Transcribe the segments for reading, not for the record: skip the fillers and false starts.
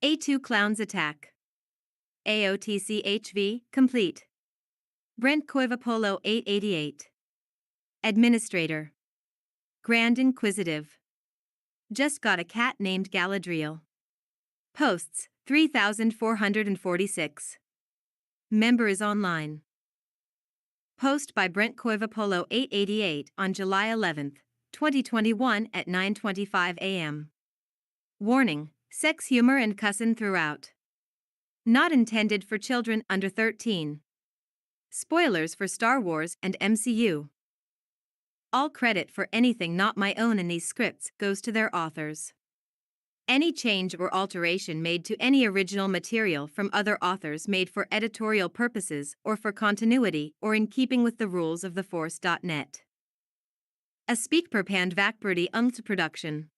A2 Clowns Attack. AOTCHV, complete. Brent Koivapolo 888. Administrator. Grand Inquisitive. Just got a cat named Galadriel. Posts, 3,446. Member is online. Post by Brent Koivapolo 888 on July 11, 2021 at 9:25 a.m. Warning, sex humor and cussin' throughout. Not intended for children under 13. Spoilers for Star Wars and MCU. All credit for anything not my own in these scripts goes to their authors. Any change or alteration made to any original material from other authors made for editorial purposes or for continuity or in keeping with the rules of the Force.net. A Speakperpand Vakberdi Ungt production.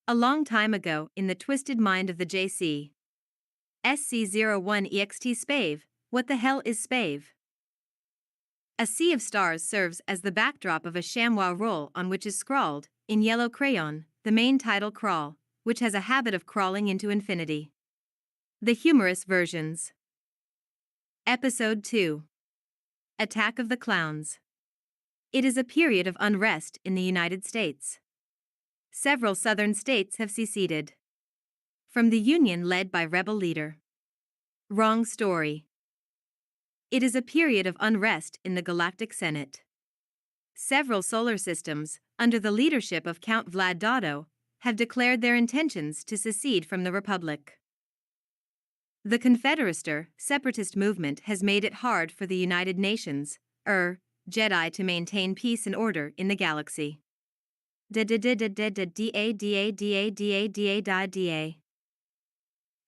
A long time ago, in the twisted mind of the JC. SC01 EXT Spave, what the hell is Spave? A sea of stars serves as the backdrop of a ShamWow roll on which is scrawled, in yellow crayon, the main title crawl, which has a habit of crawling into infinity. The humorous versions. Episode 2. Attack of the Clowns. It is a period of unrest in the United States. Several southern states have seceded from the Union led by rebel leader. Wrong story. It is a period of unrest in the Galactic Senate. Several solar systems, under the leadership of Count Vlad Dotto, have declared their intentions to secede from the Republic. The Confederaster, separatist movement has made it hard for the United Nations, Jedi to maintain peace and order in the galaxy.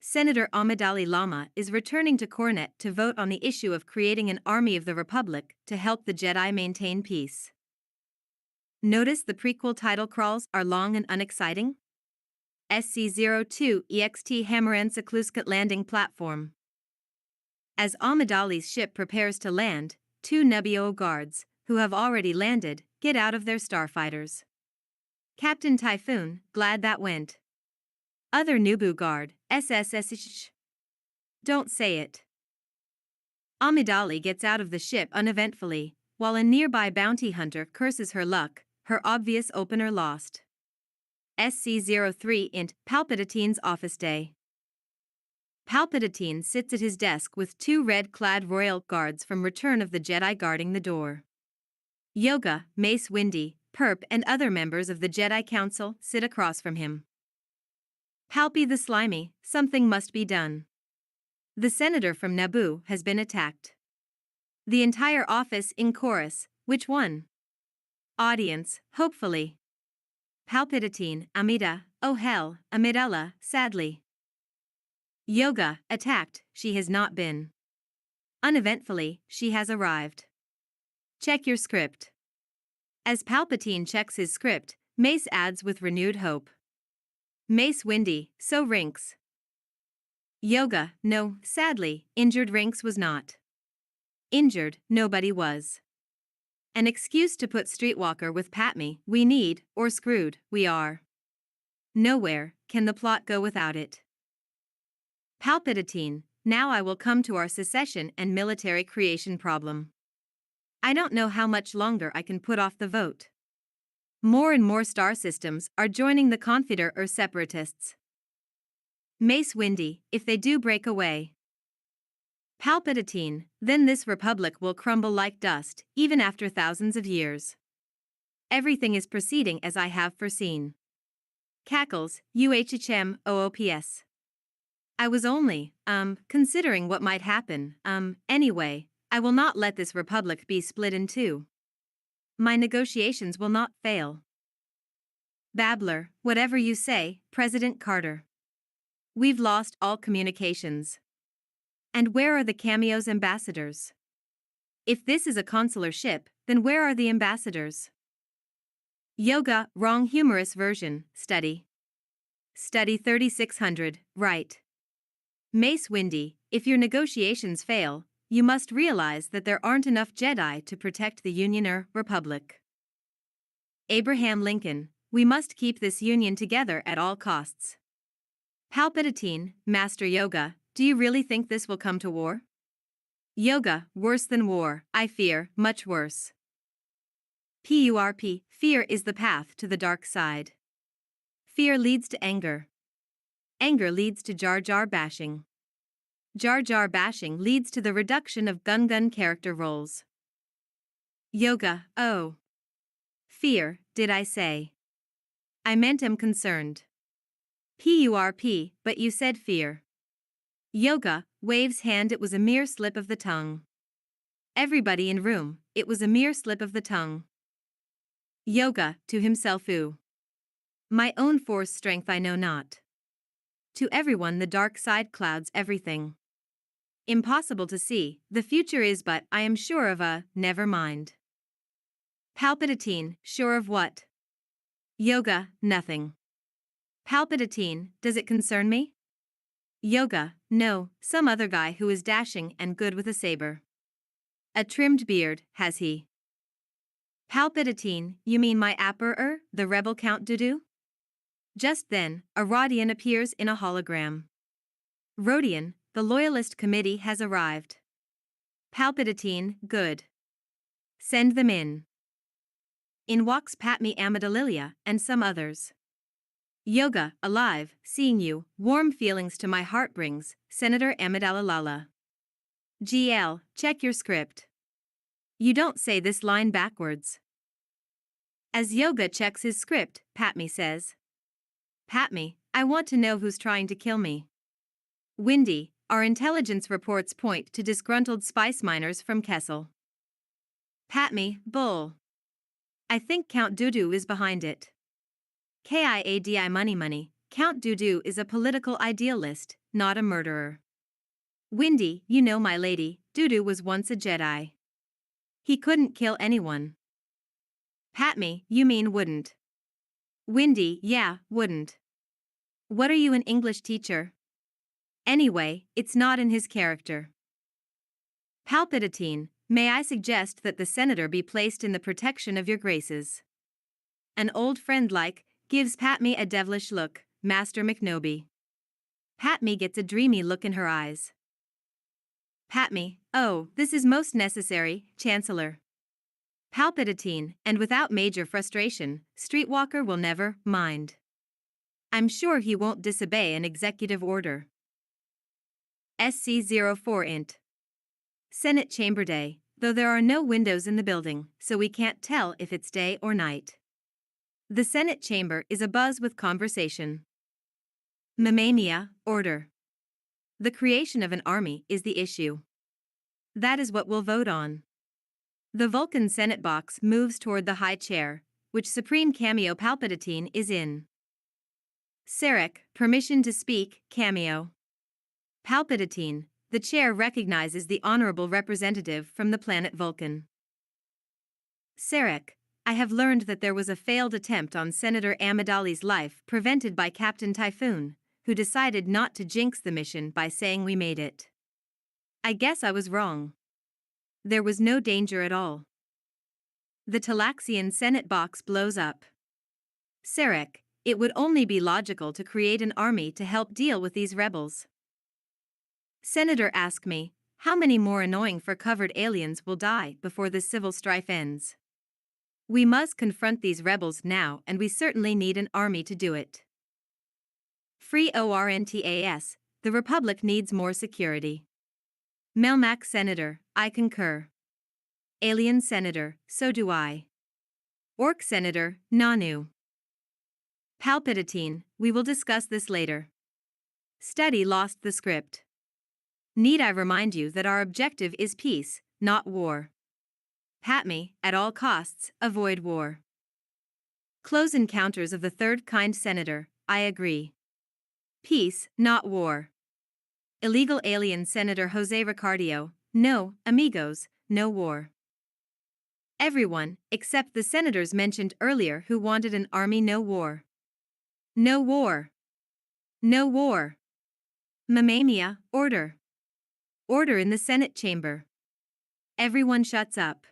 Senator Amidillydally is returning to Cornet to vote on the issue of creating an army of the Republic to help the Jedi maintain peace. Notice the prequel title crawls are long and unexciting? SC-02 EXT Hamaran-Sakluskat landing platform. As Amidali's ship prepares to land, two Nebio guards, who have already landed, get out of their starfighters. Captain Typhoon, glad that went. Other Nubu guard, SSSH. Don't say it. Amidali gets out of the ship uneventfully, while a nearby bounty hunter curses her luck, her obvious opener lost. SC-03 int Palpatine's office day. Palpatine sits at his desk with two red-clad royal guards from Return of the Jedi guarding the door. Yoga, Mace Windy, Perp and other members of the Jedi Council sit across from him. Palpy the Slimy, something must be done. The senator from Naboo has been attacked. The entire office in chorus, which one? Audience, hopefully. Palpatine, Amida, oh hell, Amidala, sadly. Yoga, attacked, she has not been. Uneventfully, she has arrived. Check your script. As Palpatine checks his script, Mace adds with renewed hope. Mace Windy, so Rinks. Yoga, no, sadly, injured Rinks was not. Injured, nobody was. An excuse to put Streetwalker with Patme, we need, or screwed, we are. Nowhere can the plot go without it. Palpatine, now I will come to our secession and military creation problem. I don't know how much longer I can put off the vote. More and more star systems are joining the Confeder or separatists. Mace Windy, if they do break away. Palpatine, then this republic will crumble like dust, even after thousands of years. Everything is proceeding as I have foreseen. Cackles, UHHM, OOPS. I was only, considering what might happen, anyway, I will not let this republic be split in two. My negotiations will not fail. Babbler, whatever you say, President Carter. We've lost all communications. And where are the Cameo's ambassadors? If this is a consular ship, then where are the ambassadors? Yoga, wrong humorous version, study. Study 3600, right. Mace Windy, if your negotiations fail, you must realize that there aren't enough Jedi to protect the Union or Republic. Abraham Lincoln, we must keep this Union together at all costs. Palpatine, Master Yoga, do you really think this will come to war? Yoga, worse than war, I fear, much worse. PURP, fear is the path to the dark side. Fear leads to anger. Anger leads to Jar Jar bashing. Jar Jar bashing leads to the reduction of Gun character roles. Yoga, oh. Fear, did I say? I meant am concerned. PURP, but you said fear. Yoga, waves hand, it was a mere slip of the tongue. Everybody in room, it was a mere slip of the tongue. Yoga, to himself, ooh. My own force strength I know not. To everyone the dark side clouds everything. Impossible to see, the future is but I am sure of a, never mind. Palpatine, sure of what? Yoga, nothing. Palpatine, does it concern me? Yoga, no, some other guy who is dashing and good with a saber. A trimmed beard, has he? Palpatine, you mean my Emperor, the rebel Count Dooku? Just then, a Rodian appears in a hologram. Rodian, the Loyalist Committee has arrived. Palpatine, good. Send them in. In walks Padme Amidillydally and some others. Yoga, alive, seeing you, warm feelings to my heart brings, Senator Amidillydally. GL, check your script. You don't say this line backwards. As Yoga checks his script, Padme says. Padme, I want to know who's trying to kill me. Windy, our intelligence reports point to disgruntled spice miners from Kessel. Padme, bull. I think Count Dooku is behind it. KIADI money, Count Dooku is a political idealist, not a murderer. Windy, you know my lady, Dooku was once a Jedi. He couldn't kill anyone. Padme, you mean wouldn't. Windy, yeah, wouldn't. What are you, an English teacher? Anyway, it's not in his character. Palpatine, may I suggest that the senator be placed in the protection of your graces? An old friend like, gives Padme a devilish look, Master McNobi. Padme gets a dreamy look in her eyes. Padme, oh, this is most necessary, Chancellor. Palpatine, and without major frustration, Streetwalker will never mind. I'm sure he won't disobey an executive order. SC-04 int. Senate Chamber Day, though there are no windows in the building, so we can't tell if it's day or night. The Senate chamber is abuzz with conversation. Mamamia, order. The creation of an army is the issue. That is what we'll vote on. The Vulcan Senate box moves toward the high chair, which Supreme Cameo Palpatine is in. Sarek, permission to speak, Cameo. Palpatine, the chair recognizes the honorable representative from the planet Vulcan. Sarek, I have learned that there was a failed attempt on Senator Amidally's life prevented by Captain Typhoon, who decided not to jinx the mission by saying we made it. I guess I was wrong. There was no danger at all. The Talaxian Senate box blows up. Sarek, it would only be logical to create an army to help deal with these rebels. Senator, ask me, how many more annoying fur-covered aliens will die before this civil strife ends? We must confront these rebels now, and we certainly need an army to do it. Free ORNTAS, the Republic needs more security. Melmac Senator, I concur. Alien Senator, so do I. Orc Senator, Nanu. Palpatine, we will discuss this later. Study lost the script. Need I remind you that our objective is peace, not war. Padme, at all costs, avoid war. Close encounters of the third kind, Senator, I agree. Peace, not war. Illegal alien Senator Jose Ricardio, no, amigos, no war. Everyone, except the senators mentioned earlier who wanted an army, no war. No war. No war. Mamamia, order. Order in the Senate chamber. Everyone shuts up.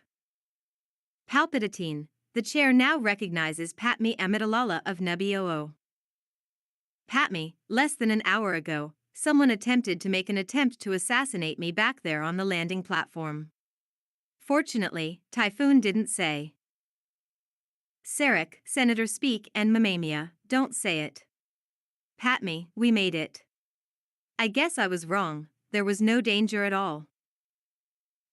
Palpatine, the chair now recognizes Padme Amidillydally of Nebbioo. Pat me, less than an hour ago, someone attempted to make an attempt to assassinate me back there on the landing platform. Fortunately, Typhoon didn't say. Sarek, Senator Speak and Mamamia, don't say it. Pat me, we made it. I guess I was wrong, there was no danger at all.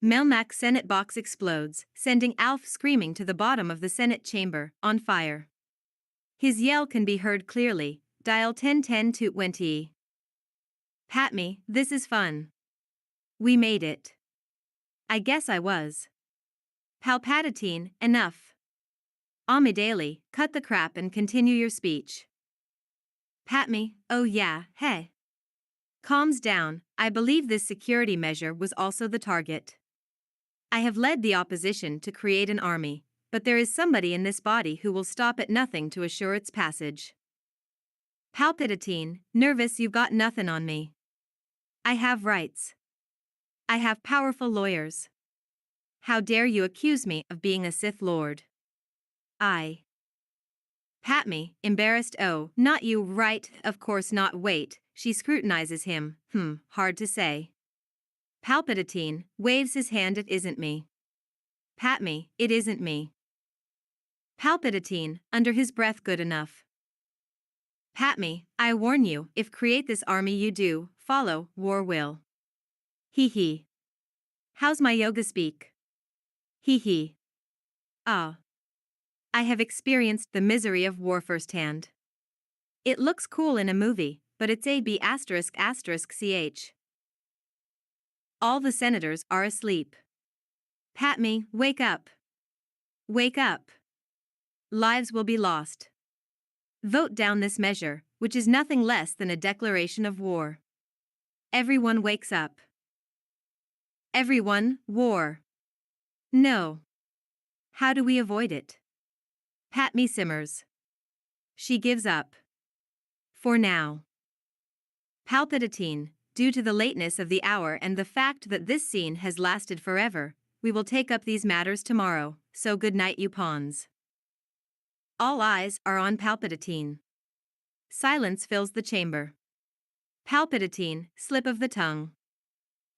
Melmac Senate box explodes, sending Alf screaming to the bottom of the Senate chamber, on fire. His yell can be heard clearly, dial 1010 to 20. Pat me, this is fun. We made it. I guess I was. Palpatine, enough. Amidillydally, cut the crap and continue your speech. Pat me, oh yeah, hey. Calms down, I believe this security measure was also the target. I have led the opposition to create an army, but there is somebody in this body who will stop at nothing to assure its passage. Palpatine, nervous you've got nothing on me. I have rights. I have powerful lawyers. How dare you accuse me of being a Sith Lord? Pat me, embarrassed. Oh, not you, right, of course not. Wait, she scrutinizes him, hard to say. Palpatine waves his hand. It isn't me. Pat me, it isn't me. Palpatine, under his breath, good enough. Pat me, I warn you, if create this army you do, follow, war will. Hee hee. How's my yoga speak? Hee hee. Ah. I have experienced the misery of war firsthand. It looks cool in a movie, but it's AB ***ch. All the senators are asleep. Pat me, wake up. Wake up. Lives will be lost. Vote down this measure, which is nothing less than a declaration of war. Everyone wakes up. Everyone, war. No. How do we avoid it? Pat me simmers. She gives up. For now. Palpatine, due to the lateness of the hour and the fact that this scene has lasted forever, we will take up these matters tomorrow, so good night you pawns. All eyes are on Palpatine. Silence fills the chamber. Palpatine, slip of the tongue.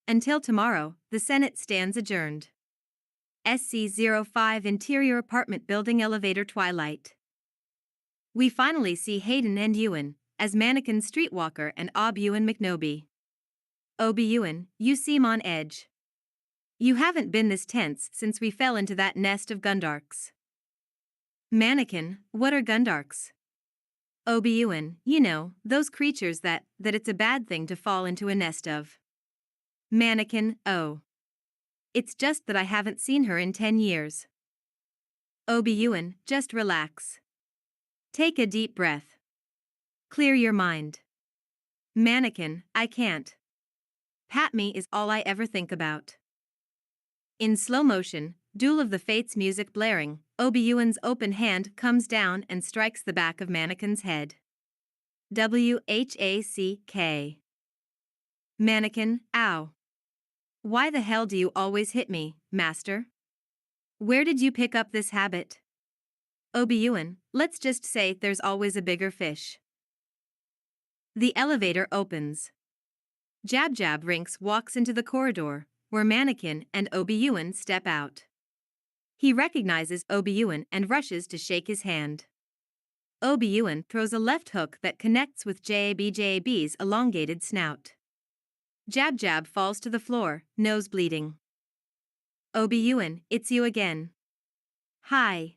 Until tomorrow, the Senate stands adjourned. SC-05 Interior Apartment Building Elevator Twilight. We finally see Hayden and Ewan, as Manakin Streetwalker and Ob-Ewan McNobi. Ob-Ewan, you seem on edge. You haven't been this tense since we fell into that nest of Gundarks. Manakin, what are Gundarks? Ob-Ewan, you know, those creatures that it's a bad thing to fall into a nest of. Manakin, oh. It's just that I haven't seen her in 10 years. Ob-Ewan, just relax. Take a deep breath. Clear your mind. Manakin, I can't. Pat me is all I ever think about. In slow motion, Duel of the Fates music blaring, Ob-Ewan's open hand comes down and strikes the back of Manakin's head. WHACK. Manakin, ow. Why the hell do you always hit me, master? Where did you pick up this habit? Ob-Ewan, let's just say there's always a bigger fish. The elevator opens. Jab Jab Rinks walks into the corridor, where Manakin and Ob-Ewan step out. He recognizes Ob-Ewan and rushes to shake his hand. Ob-Ewan throws a left hook that connects with Jab's elongated snout. Jab Jab falls to the floor, nose bleeding. Ob-Ewan, it's you again. Hi.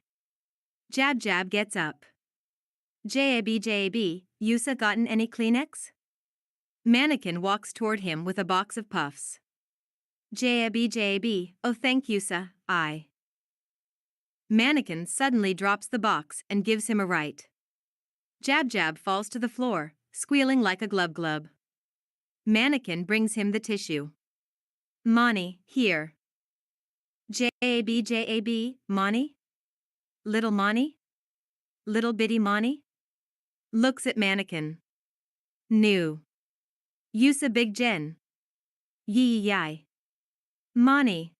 Jab Jab gets up. Jab, Yusa gotten any Kleenex? Manakin walks toward him with a box of puffs. Jab, oh thank Yusa, I. Manakin suddenly drops the box and gives him a right. Jab Jab falls to the floor, squealing like a glub. Manakin brings him the tissue. Mani, here. Jab, Mani? Little Mani? Little bitty Mani? Looks at Manakin. New. Yusa Big Jen. Yai. Mani.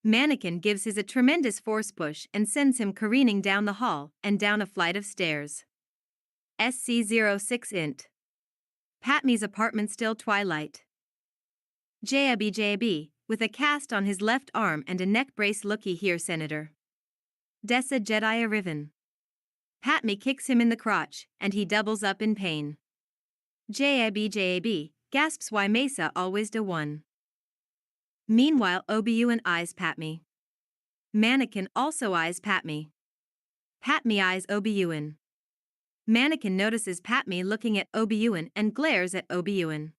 Manakin gives his a tremendous force push and sends him careening down the hall and down a flight of stairs. SC06 int. Padme's apartment still twilight. JB, with a cast on his left arm and a neck brace. Looky here, Senator. Dessa Jedi arriven. Padme kicks him in the crotch, and he doubles up in pain. JB, gasps, why Mesa always do one. Meanwhile, Ob-Ewan eyes Padme. Manakin also eyes Padme. Padme eyes Ob-Ewan. Manakin notices Padme looking at Ob-Ewan and glares at Ob-Ewan.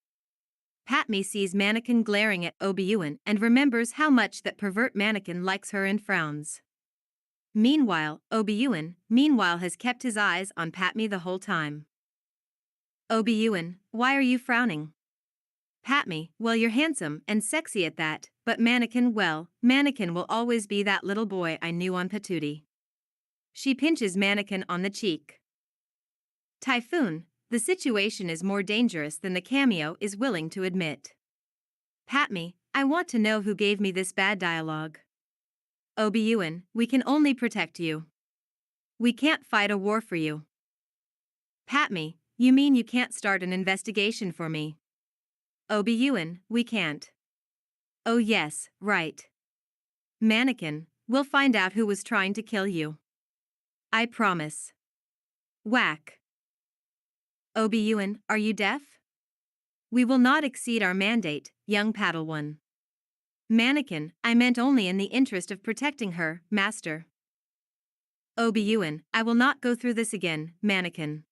Padme sees Manakin glaring at Ob-Ewan and remembers how much that pervert Manakin likes her and frowns. Meanwhile, Ob-Ewan, has kept his eyes on Padme the whole time. Ob-Ewan, why are you frowning? Padme, well, you're handsome and sexy at that, but Manakin, well, Manakin will always be that little boy I knew on Patootie. She pinches Manakin on the cheek. Typhoon, the situation is more dangerous than the cameo is willing to admit. Padme, I want to know who gave me this bad dialogue. Ob-Ewan, we can only protect you. We can't fight a war for you. Padme, you mean you can't start an investigation for me? Ob-Ewan, we can't. Oh yes, right. Manakin, we'll find out who was trying to kill you. I promise. Whack. Ob-Ewan, are you deaf? We will not exceed our mandate, young Padawan. Manakin, I meant only in the interest of protecting her, Master. Ob-Ewan, I will not go through this again, Manakin.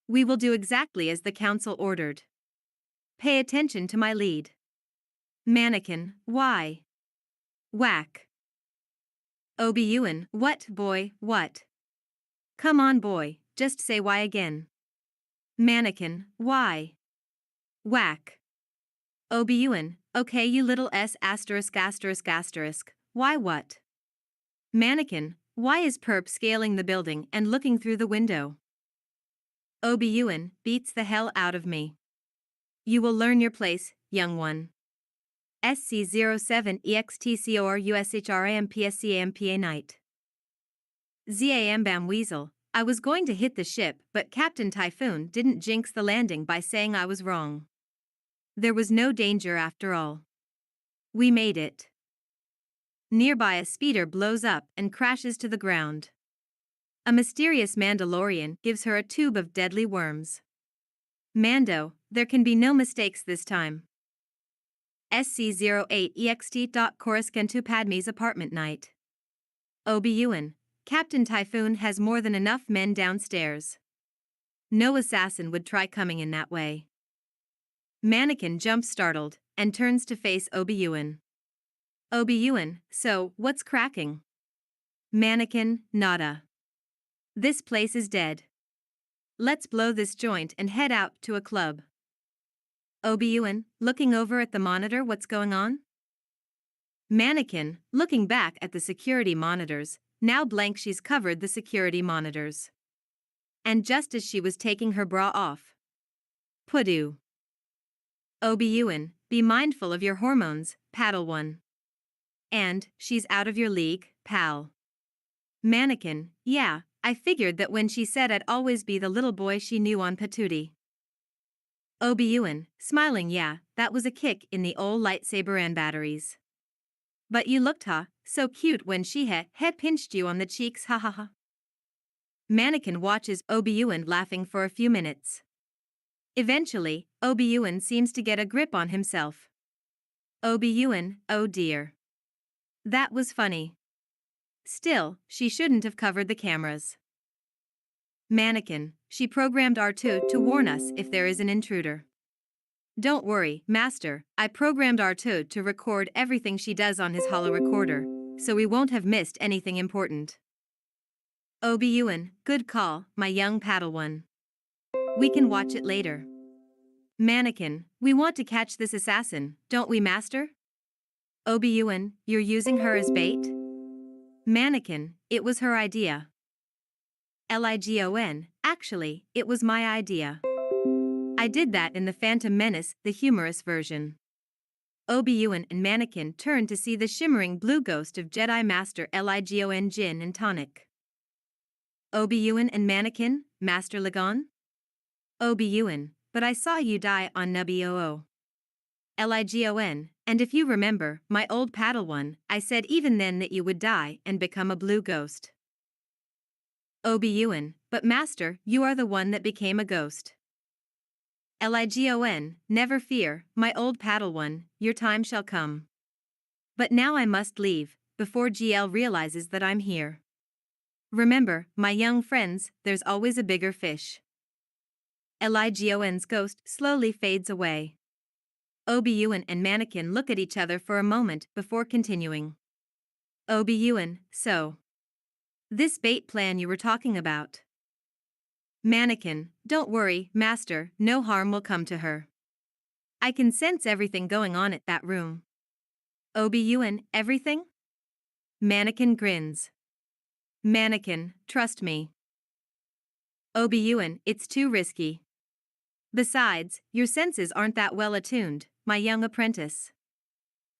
We will do exactly as the council ordered. Pay attention to my lead. Manakin, why? Whack. Ob-Ewan, what, boy, what? Come on, boy, just say why again. Manakin, why? Whack. Ob-Ewan, okay, you little s*******, why what? Manakin, why is Perp scaling the building and looking through the window? Ob-Ewan, beats the hell out of me. You will learn your place, young one. SC07 EXTCORUSHRAMPSCAMPA night. Zambam Weasel, I was going to hit the ship, but Captain Typhoon didn't jinx the landing by saying I was wrong. There was no danger after all. We made it. Nearby, a speeder blows up and crashes to the ground. A mysterious Mandalorian gives her a tube of deadly worms. Mando, there can be no mistakes this time. SC08 EXT. Coruscant to Padme's apartment night. Ob-Ewan, Captain Typhoon has more than enough men downstairs. No assassin would try coming in that way. Manakin jumps startled and turns to face Ob-Ewan. Ob-Ewan, so, what's cracking? Manakin, nada. This place is dead. Let's blow this joint and head out to a club. Ob-Ewan, looking over at the monitor, what's going on? Manakin, looking back at the security monitors, now blank, she's covered the security monitors. And just as she was taking her bra off. Pudu. Ob-Ewan, be mindful of your hormones, Padawan. And, she's out of your league, pal. Manakin, yeah, I figured that when she said I'd always be the little boy she knew on Patootie. Ob-Ewan, smiling, yeah, that was a kick in the ol' lightsaber and batteries. But you looked so cute when she head pinched you on the cheeks, ha ha ha. Manakin watches Ob-Ewan laughing for a few minutes. Eventually, Ob-Ewan seems to get a grip on himself. Ob-Ewan, oh dear. That was funny. Still, she shouldn't have covered the cameras. Manakin, she programmed R2 to warn us if there is an intruder. Don't worry, Master, I programmed R2 to record everything she does on his holo recorder, so we won't have missed anything important. Ob-Ewan, good call, my young Padawan. We can watch it later. Manakin, we want to catch this assassin, don't we, Master? Ob-Ewan, you're using her as bait? Manakin, it was her idea. Ligon, actually, it was my idea. I did that in The Phantom Menace, the humorous version. Ob-Ewan and Manakin turn to see the shimmering blue ghost of Jedi Master Ligon, gin and tonic. Ob-Ewan and Manakin, Master Lagon? Ob-Ewan, but I saw you die on Nuboo. Ligon, and if you remember, my old Padawan, I said even then that you would die and become a blue ghost. Ob-Ewan, but Master, you are the one that became a ghost. Ligon, never fear, my old Padawan, your time shall come. But now I must leave, before GL realizes that I'm here. Remember, my young friends, there's always a bigger fish. Ligon's ghost slowly fades away. Ob-Ewan and Manakin look at each other for a moment before continuing. Ob-Ewan, so. This bait plan you were talking about. Manakin, don't worry, Master, no harm will come to her. I can sense everything going on at that room. Ob-Ewan, everything? Manakin grins. Manakin, trust me. Ob-Ewan, it's too risky. Besides, your senses aren't that well attuned, my young apprentice.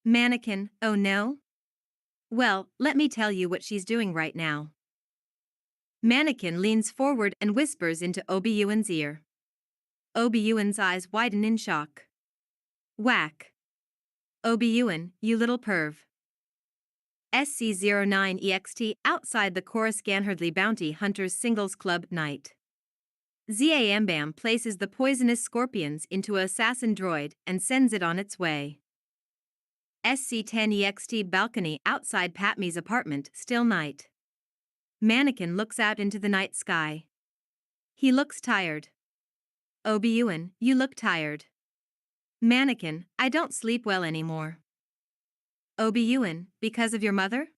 Manakin, oh no? Well, let me tell you what she's doing right now. Manakin leans forward and whispers into Ob-Ewan's ear. Ob-Ewan's eyes widen in shock. Whack. Ob-Ewan, you little perv. SC09EXT outside the Chorus Ganhardly Bounty Hunters Singles Club night. Zambam places the poisonous scorpions into a assassin droid and sends it on its way. SC10EXT balcony outside Patmi's apartment, still night. Manakin looks out into the night sky. He looks tired. Ob-Ewan, you look tired. Manakin, I don't sleep well anymore. Ob-Ewan, because of your mother?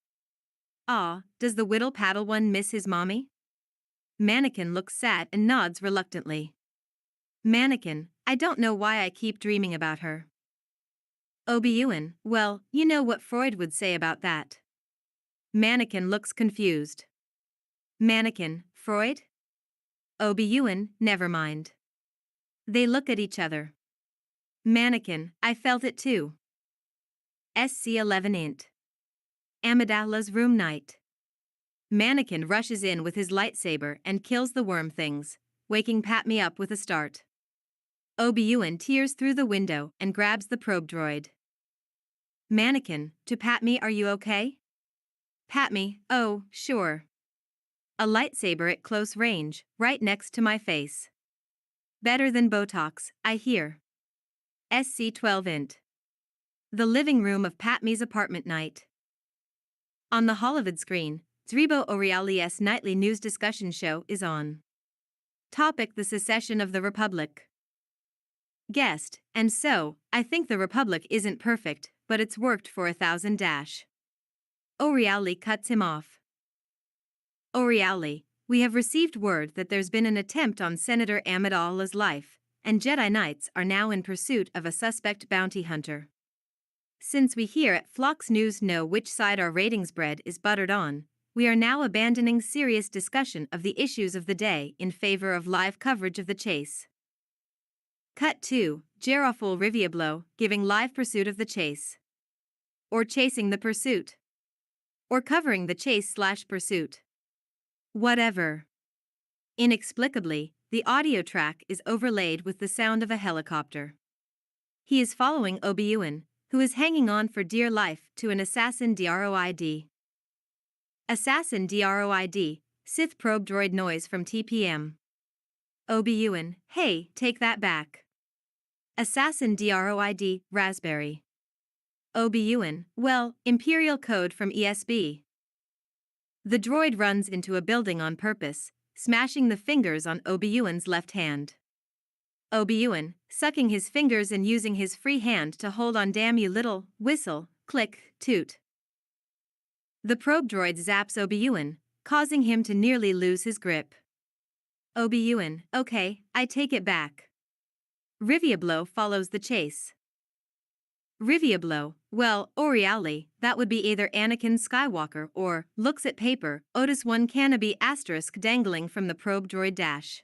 Ah, does the Whittle Padawan miss his mommy? Manakin looks sad and nods reluctantly. Manakin, I don't know why I keep dreaming about her. Ob-Ewan, well, you know what Freud would say about that. Manakin looks confused. Manakin, Freud? Ob-Ewan, never mind. They look at each other. Manakin, I felt it too. SC11 int. Amidylla's room night. Manakin rushes in with his lightsaber and kills the worm things, waking Patmi up with a start. Ob-Ewan tears through the window and grabs the probe droid. Manakin, to Patmi, are you okay? Patmi, oh, sure. A lightsaber at close range, right next to my face. Better than Botox, I hear. SC12 int. The living room of Patmi's apartment night. On the Hollywood screen, Zrebo O'Reilly's nightly news discussion show is on. Topic: the secession of the Republic. Guest: and so, I think the Republic isn't perfect, but it's worked for 1,000 dash. O'Reilly cuts him off. O'Reilly, we have received word that there's been an attempt on Senator Amidilly's life, and Jedi Knights are now in pursuit of a suspect bounty hunter. Since we here at Flox News know which side our ratings bread is buttered on, we are now abandoning serious discussion of the issues of the day in favor of live coverage of the chase. Cut 2, Geraful Riviablo giving live pursuit of the chase. Or chasing the pursuit. Or covering the chase/pursuit. Whatever. Inexplicably, the audio track is overlaid with the sound of a helicopter. He is following Ob-Ewan, who is hanging on for dear life to an assassin droid. Assassin droid, Sith probe droid noise from TPM. Ob-Ewan, hey, take that back. Assassin droid, Raspberry. Ob-Ewan, well, Imperial code from ESB. The droid runs into a building on purpose, smashing the fingers on Ob-Ewan's left hand. Ob-Ewan, sucking his fingers and using his free hand to hold on. Damn you little, whistle, click, toot. The probe droid zaps Ob-Ewan, causing him to nearly lose his grip. Ob-Ewan, okay, I take it back. Riviablo follows the chase. Riviablo, well, O'Reilly, that would be either Anakin Skywalker or, looks at paper, Otis 1 Canopy asterisk dangling from the probe droid dash.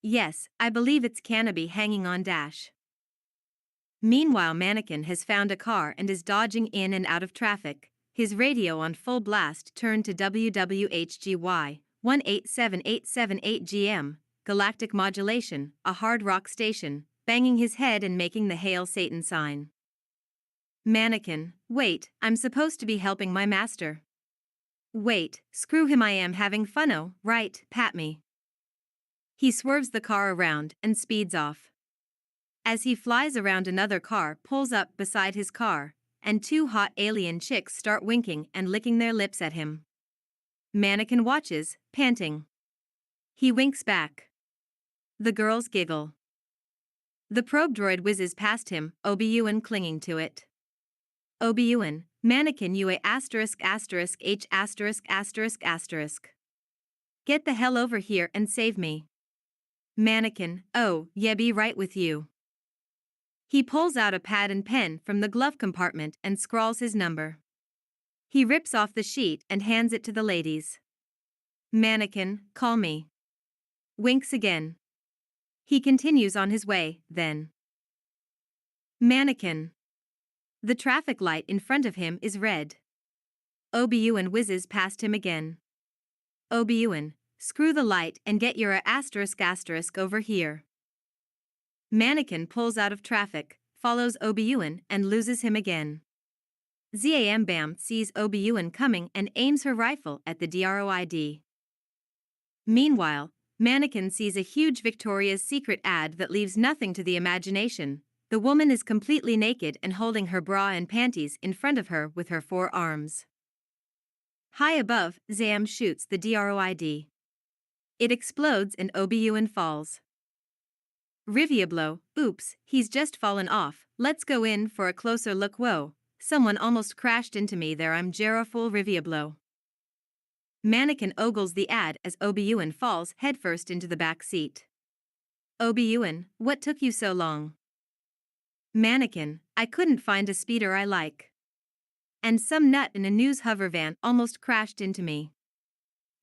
Yes, I believe it's Canopy hanging on dash. Meanwhile, Manakin has found a car and is dodging in and out of traffic, his radio on full blast turned to WWHGY, 1877878 GM, galactic modulation, a hard rock station, banging his head and making the Hail Satan sign. Manakin, wait, I'm supposed to be helping my master. Wait, screw him, I am having funno, right, pat me. He swerves the car around and speeds off. As he flies around, another car pulls up beside his car, and two hot alien chicks start winking and licking their lips at him. Manakin watches, panting. He winks back. The girls giggle. The probe droid whizzes past him, Ob-Ewan clinging to it. Ob-Ewan, Manakin UA **H********. Get the hell over here and save me. Manakin, oh, yeah, be right with you. He pulls out a pad and pen from the glove compartment and scrawls his number. He rips off the sheet and hands it to the ladies. Manakin, call me. Winks again. He continues on his way, then. Manakin. The traffic light in front of him is red. Ob-Ewan whizzes past him again. Ob-Ewan, screw the light and get your *** over here. Manakin pulls out of traffic, follows Ob-Ewan and loses him again. Zam Bam sees Ob-Ewan coming and aims her rifle at the droid. Meanwhile, Manakin sees a huge Victoria's Secret ad that leaves nothing to the imagination. The woman is completely naked and holding her bra and panties in front of her with her 4 arms. High above, Zam shoots the droid. It explodes and Ob-Ewan falls. Riviablo, oops, he's just fallen off, let's go in for a closer look. Whoa, someone almost crashed into me there, I'm Jeraful Riviablo. Manakin ogles the ad as Ob-Ewan falls headfirst into the back seat. Ob-Ewan, what took you so long? Manakin, I couldn't find a speeder I like. And some nut in a news hover van almost crashed into me.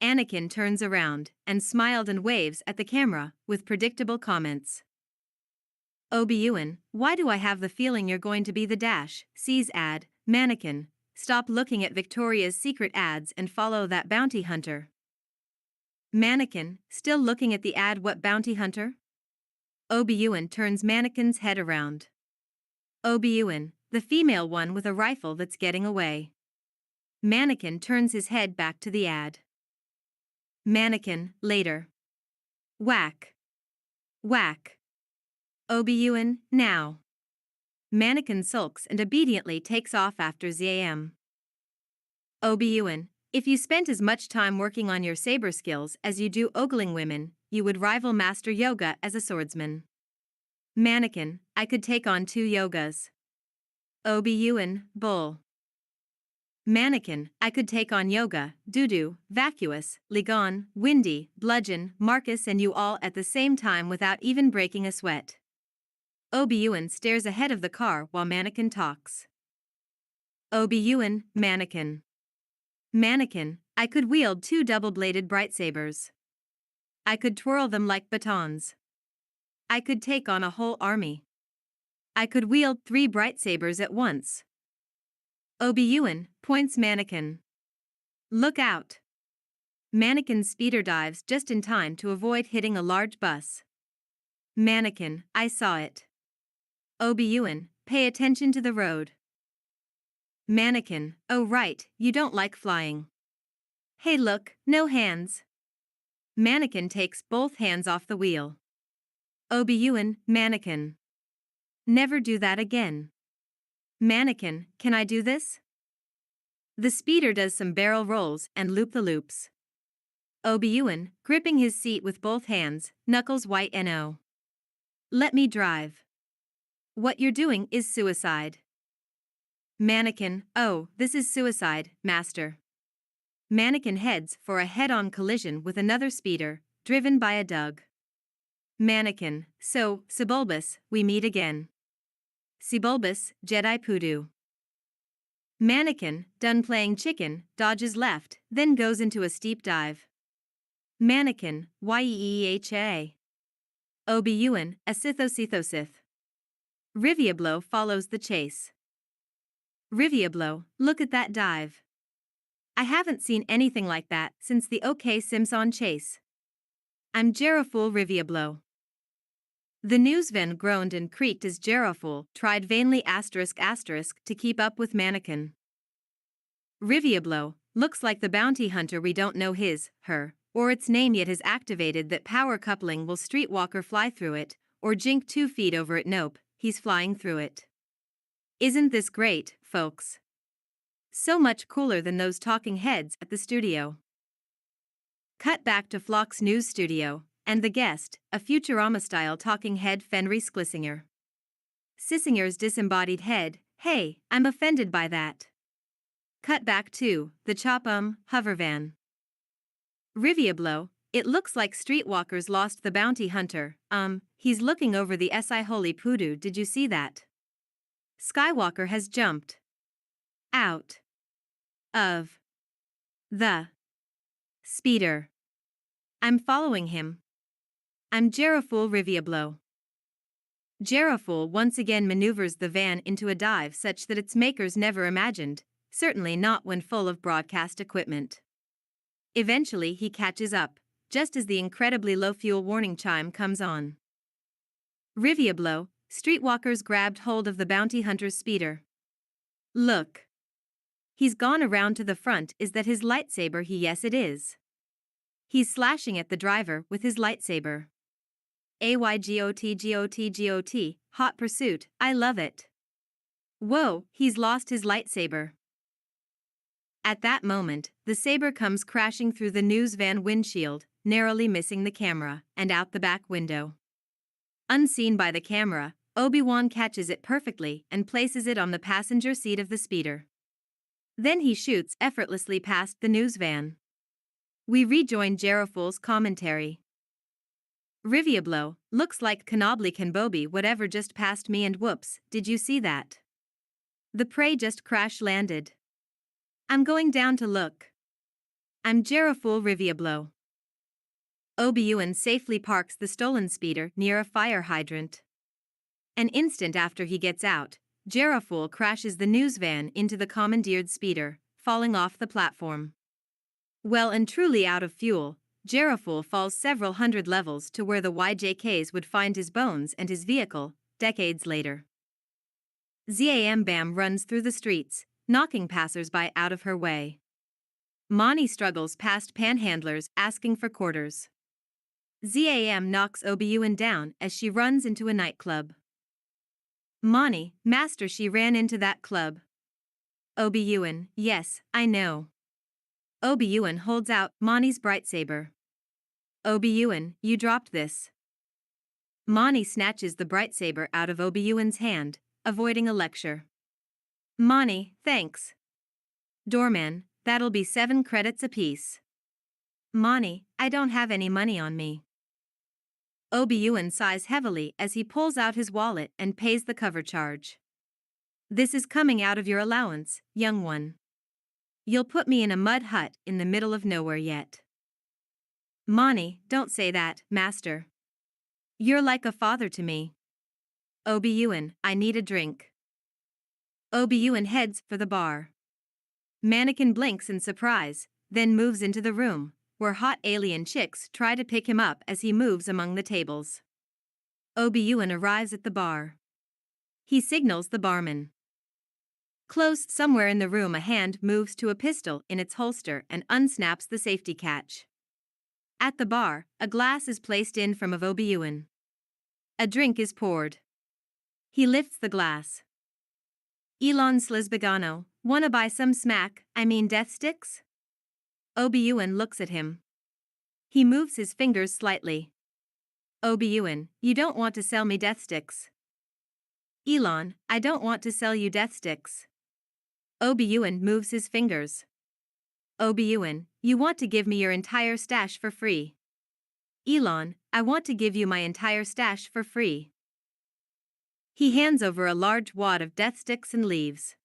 Anakin turns around and smiled and waves at the camera with predictable comments. Ob-Ewan, why do I have the feeling you're going to be the Dash? Sees ad, Manakin, stop looking at Victoria's Secret ads and follow that bounty hunter. Manakin, still looking at the ad, what bounty hunter? Ob-Ewan turns Manakin's head around. Ob-Ewan, the female one with a rifle that's getting away. Manakin turns his head back to the ad. Manakin, later. Whack. Whack. Ob-Ewan, now. Manakin sulks and obediently takes off after Zam. Ob-Ewan, if you spent as much time working on your saber skills as you do ogling women, you would rival Master Yoga as a swordsman. Manakin, I could take on 2 yogas. Ob-Ewan, bull. Manakin, I could take on Yoga, Dudu, Vacuous, Ligon, Windy, Bludgeon, Marcus and you all at the same time without even breaking a sweat. Ob-Ewan stares ahead of the car while Manakin talks. Ob-Ewan, Manakin. Manakin, I could wield 2 double-bladed brightsabers. I could twirl them like batons. I could take on a whole army. I could wield 3 brightsabers at once. Ob-Ewan points Manakin. Look out. Manakin speeder dives just in time to avoid hitting a large bus. Manakin, I saw it. Ob-Ewan, pay attention to the road. Manakin, oh right, you don't like flying. Hey look, no hands. Manakin takes both hands off the wheel. Ob-Ewan, Manakin. Never do that again. Manakin, can I do this? The speeder does some barrel rolls and loop-the-loops. Ob-Ewan, gripping his seat with both hands, knuckles white no. Let me drive. What you're doing is suicide. Manakin, oh, this is suicide, master. Manakin heads for a head-on collision with another speeder, driven by a Doug. Manakin, so, Sebulbus, we meet again. Sebulbus, Jedi Poodoo. Manakin, done playing chicken, dodges left, then goes into a steep dive. Manakin, Yeeha. Ob-Ewan, a Sithosithosith. Riviablo follows the chase. Riviablo, look at that dive. I haven't seen anything like that since the OK Simpson chase. I'm Geraful Riviablo. The newsvan groaned and creaked as Geraful tried vainly to keep up with Manakin. Riviablo looks like the bounty hunter we don't know her, or its name yet has activated that power coupling. Will Streetwalker fly through it, or jink 2 feet over it? Nope, he's flying through it. Isn't this great, folks? So much cooler than those talking heads at the studio. Cut back to Flock's news studio, and the guest, a Futurama-style talking head Fenris Glissinger. Sissinger's disembodied head, hey, I'm offended by that. Cut back to the hovervan. Riviablo, it looks like Streetwalker's lost the bounty hunter. He's looking over the SI holy poodoo. Did you see that? Skywalker has jumped out of the speeder. I'm following him. I'm Geraful Riviablo. Geraful once again maneuvers the van into a dive such that its makers never imagined, certainly not when full of broadcast equipment. Eventually he catches up, just as the incredibly low fuel warning chime comes on. Riviablo, Streetwalker's grabbed hold of the bounty hunter's speeder. Look. He's gone around to the front. Is that his lightsaber? Yes it is. He's slashing at the driver with his lightsaber. AYGOT, hot pursuit, I love it. Whoa, he's lost his lightsaber. At that moment, the saber comes crashing through the news van windshield, narrowly missing the camera, and out the back window. Unseen by the camera, Obi-Wan catches it perfectly and places it on the passenger seat of the speeder. Then he shoots effortlessly past the news van. We rejoin Geraful's commentary. Riviablo, looks like Canobly Canbobi whatever just passed me and whoops, did you see that? The prey just crash-landed. I'm going down to look. I'm Geraful Riviablo. Ob-Ewan safely parks the stolen speeder near a fire hydrant. An instant after he gets out, Geraful crashes the news van into the commandeered speeder, falling off the platform. Well and truly out of fuel, Geraful falls several hundred levels to where the YJKs would find his bones and his vehicle, decades later. Zam runs through the streets, knocking passers-by out of her way. Mani struggles past panhandlers asking for quarters. Zam knocks Ob-Ewan down as she runs into a nightclub. Mani, master, she ran into that club. Ob-Ewan, yes, I know. Ob-Ewan holds out Mani's brightsaber. Ob-Ewan, you dropped this. Mani snatches the brightsaber out of Ob-Ewan's hand, avoiding a lecture. Mani, thanks. Doorman, that'll be 7 credits apiece. Mani, I don't have any money on me. Ob-Ewan sighs heavily as he pulls out his wallet and pays the cover charge. This is coming out of your allowance, young one. You'll put me in a mud hut in the middle of nowhere yet. Mani, don't say that, master. You're like a father to me. Ob-Ewan, I need a drink. Ob-Ewan heads for the bar. Manakin blinks in surprise, then moves into the room, where hot alien chicks try to pick him up as he moves among the tables. Ob-Ewan arrives at the bar. He signals the barman. Close somewhere in the room, a hand moves to a pistol in its holster and unsnaps the safety catch. At the bar, a glass is placed in front of Ob-Ewan. A drink is poured. He lifts the glass. Elon Slizbagano, wanna buy some death sticks? Ob-Ewan looks at him. He moves his fingers slightly. Ob-Ewan, you don't want to sell me death sticks. Elon, I don't want to sell you death sticks. Ob-Ewan moves his fingers. Ob-Ewan, you want to give me your entire stash for free. Elon, I want to give you my entire stash for free. He hands over a large wad of death sticks and leaves.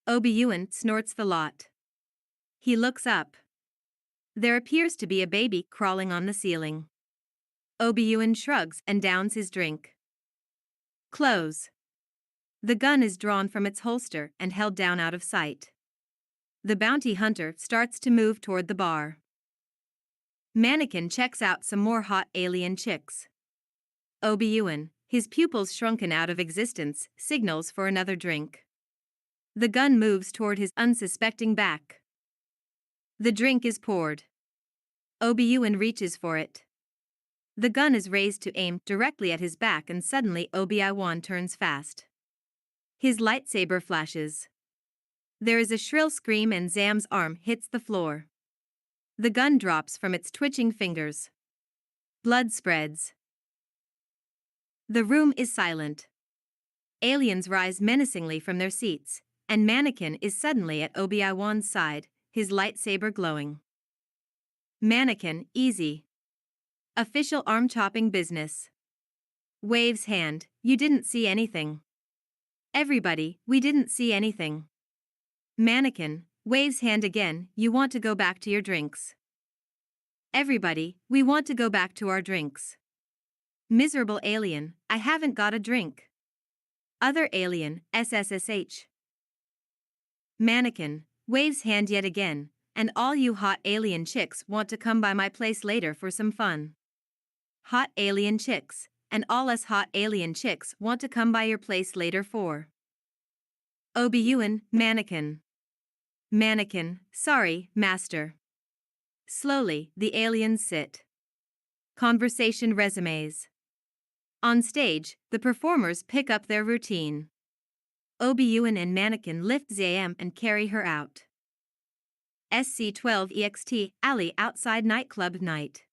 Ob-Ewan snorts the lot. He looks up. There appears to be a baby crawling on the ceiling. Ob-Ewan shrugs and downs his drink. Close. The gun is drawn from its holster and held down out of sight. The bounty hunter starts to move toward the bar. Manakin checks out some more hot alien chicks. Ob-Ewan, his pupils shrunken out of existence, signals for another drink. The gun moves toward his unsuspecting back. The drink is poured. Ob-Ewan reaches for it. The gun is raised to aim directly at his back, and suddenly Ob-Ewan turns fast. His lightsaber flashes. There is a shrill scream and Zam's arm hits the floor. The gun drops from its twitching fingers. Blood spreads. The room is silent. Aliens rise menacingly from their seats, and Manakin is suddenly at Ob-Ewan's side, his lightsaber glowing. Manakin, easy. Official arm-chopping business. Waves hand, you didn't see anything. Everybody, we didn't see anything. Manakin, waves hand again, you want to go back to your drinks. Everybody, we want to go back to our drinks. Miserable alien, I haven't got a drink. Other alien, SSSH. Manakin, waves hand yet again, and all you hot alien chicks want to come by my place later for some fun. Hot alien chicks, and all us hot alien chicks want to come by your place later for. Ob-Ewan, Manakin. Manakin, sorry, master. Slowly, the aliens sit. Conversation resumes. On stage, the performers pick up their routine. Ob-Ewan and Manakin lift Zam and carry her out. SC-12 EXT, alley outside nightclub night.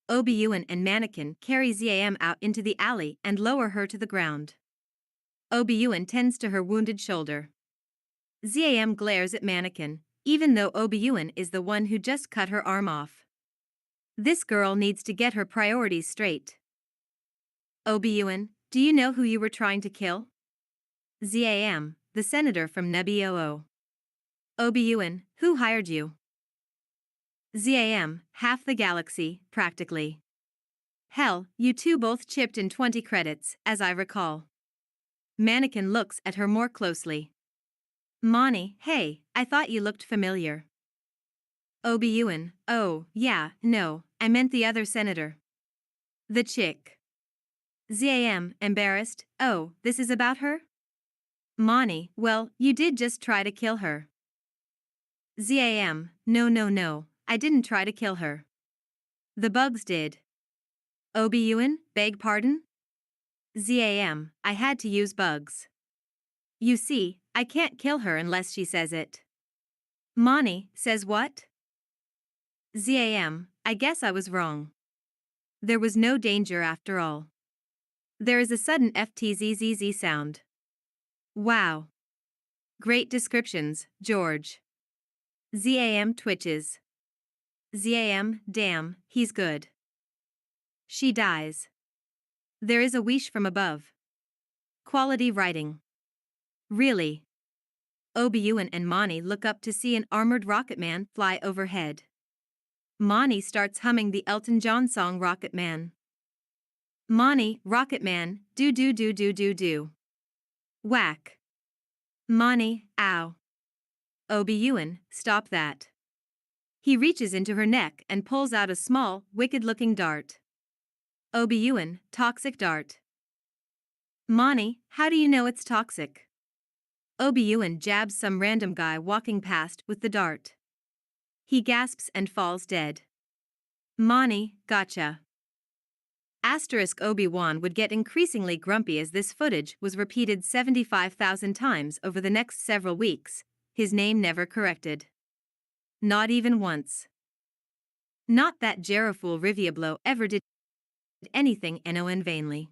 Ob-Ewan and Manakin carry Zam out into the alley and lower her to the ground. Ob-Ewan tends to her wounded shoulder. Zam glares at Manakin, even though Ob-Ewan is the one who just cut her arm off. This girl needs to get her priorities straight. Ob-Ewan, do you know who you were trying to kill? Zam, the senator from Neboo. Ob-Ewan, who hired you? Zam, half the galaxy, practically. Hell, you two both chipped in 20 credits, as I recall. Manakin looks at her more closely. Mani, hey, I thought you looked familiar. Ob-Ewan, oh, yeah, no, I meant the other senator. The chick. Zam, embarrassed, oh, this is about her? Mani, well, you did just try to kill her. Zam, no, I didn't try to kill her. The bugs did. Ob-Ewan, beg pardon? Zam, I had to use bugs. You see, I can't kill her unless she says it. Mani, says what? Zam, I guess I was wrong. There was no danger after all. There is a sudden FTZZZ sound. Wow. Great descriptions, George. Zam twitches. Zam, damn, he's good. She dies. There is a whoosh from above. Quality writing. Really. Ob-Ewan and Mani look up to see an armored rocket man fly overhead. Mani starts humming the Elton John song Rocket Man. Mani, Rocket Man, do. Whack. Mani, ow. Ob-Ewan, stop that. He reaches into her neck and pulls out a small, wicked-looking dart. Ob-Ewan, toxic dart. Mani, how do you know it's toxic? Ob-Ewan jabs some random guy walking past with the dart. He gasps and falls dead. Mani, gotcha. Obi-Wan would get increasingly grumpy as this footage was repeated 75,000 times over the next several weeks, his name never corrected. Not even once. Not that Jerafool Riviablo ever did anything vainly.